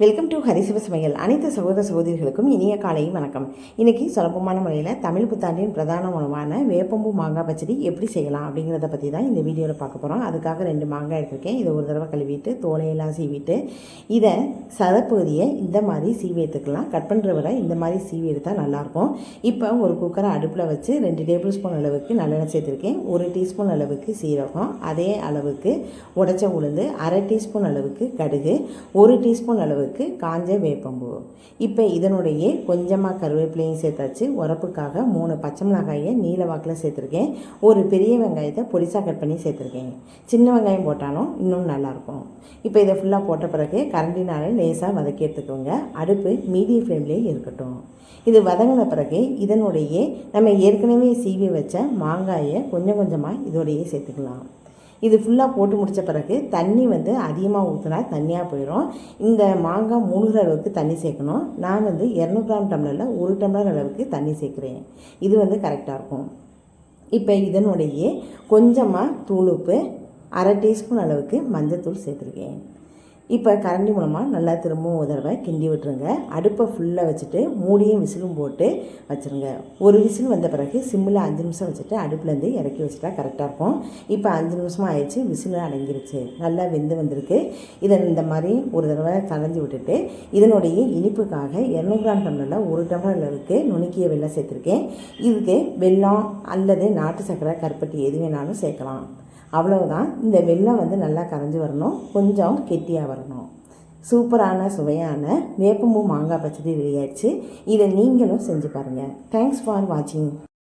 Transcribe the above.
Welcome to ஹரிசிவ சமையல். அனைத்து சகோதர சகோதரிகளுக்கும் இனிய காலை வணக்கம். இன்றைக்கி சுலபமான முறையில் தமிழ் புத்தாண்டின் பிரதான உணவான வேப்பம்பூ மாங்காய் பச்சடி எப்படி செய்யலாம் அப்படிங்கிறத பற்றி தான் இந்த வீடியோவில் பார்க்க போகிறோம். அதுக்காக 2 மாங்காய் எடுத்திருக்கேன். இதை ஒரு தடவை கழுவிட்டு தோலையெல்லாம் சீவிட்டு இதை சதப்பகுதியை இந்த மாதிரி சீவி எடுத்துக்கலாம். கட் பண்ணுற விட இந்த மாதிரி சீவி எடுத்தால் நல்லாயிருக்கும். இப்போ ஒரு குக்கரை அடுப்பில் வச்சு 2 டேபிள் ஸ்பூன் அளவுக்கு நல்லெண்ணெய் சேர்த்துருக்கேன். 1 டீஸ்பூன் அளவுக்கு சீரகம், அதே அளவுக்கு உடைச்ச உளுந்து, 1/2 டீஸ்பூன் அளவுக்கு கடுகு, 1 டீஸ்பூன் அளவுக்கு காஞ்ச வேப்பம்பூ. இப்போ இதனுடைய கொஞ்சமாக கருவேப்பிலையும் சேர்த்தாச்சு. உரப்புக்காக 3 பச்சை மிளகாயை நீல வாக்கில் சேர்த்துருக்கேன். ஒரு பெரிய வெங்காயத்தை பொடிசாக கட் பண்ணி சேர்த்துருக்கேன். சின்ன வெங்காயம் போட்டாலும் இன்னும் நல்லாயிருக்கும். இப்போ இதை ஃபுல்லாக போட்ட பிறகு கரண்டினாலே லேசாக வதக்கி எடுத்துக்கோங்க. அடுப்பு மீடியம் ஃப்ளேம்லேயே இருக்கட்டும். இது வதங்கின பிறகு இதனுடைய நம்ம ஏற்கனவே சீவி வச்ச மாங்காயை கொஞ்சம் கொஞ்சமாக இதோடையே சேர்த்துக்கலாம். இது ஃபுல்லாக போட்டு முடித்த பிறகு தண்ணி அதிகமாக ஊற்றினா தண்ணியாக போயிடும். இந்த மாங்காய் மூழ்கிற அளவுக்கு தண்ணி சேர்க்கணும். நான் 200 கிராம் டம்ளரில் 1 டம்ளர் அளவுக்கு தண்ணி சேர்க்குறேன். இது கரெக்டாக இருக்கும். இப்போ இதனுடைய கொஞ்சமாக தூளுப்பு, 1/2 டீஸ்பூன் அளவுக்கு மஞ்சள் சேர்த்துருக்கேன். இப்போ கரண்டி மூலமாக நல்லா திரும்பவும் ஒரு தடவை கிண்டி விட்டுருங்க. அடுப்பை ஃபுல்லாக வச்சுட்டு மூடியும் விசிலும் போட்டு வச்சுருங்க. ஒரு விசில் வந்த பிறகு சிம்மில் 5 நிமிஷம் வச்சுட்டு அடுப்புலேருந்து இறக்கி வச்சுட்டா கரெக்டாக இருக்கும். இப்போ 5 நிமிஷமாக ஆயிடுச்சு. விசில் அடங்கிருச்சு. நல்லா வெந்து வந்திருக்கு. இதை இந்த மாதிரி ஒரு தடவை கலஞ்சி விட்டுட்டு இதனுடைய இனிப்புக்காக 200 கிராம் டம்ளரில் 1 டம்ளர் அளவுக்கு நுணுக்கிய வெல்லம் சேர்த்துருக்கேன். இதுக்கு வெல்லம் அல்லது நாட்டு சர்க்கரை, கருப்பட்டி எது வேணாலும் சேர்க்கலாம். அவ்வளவுதான். இந்த வெல்லம் நல்லா கரைஞ்சி வரணும், கொஞ்சம் கெட்டியாக வரணும். சூப்பரான சுவையான வேப்பம்பூ மாங்காய் பச்சடி ரெடி ஆயிடுச்சு. இதை நீங்களும் செஞ்சு பாருங்கள். தேங்க்ஸ் ஃபார் வாட்சிங்.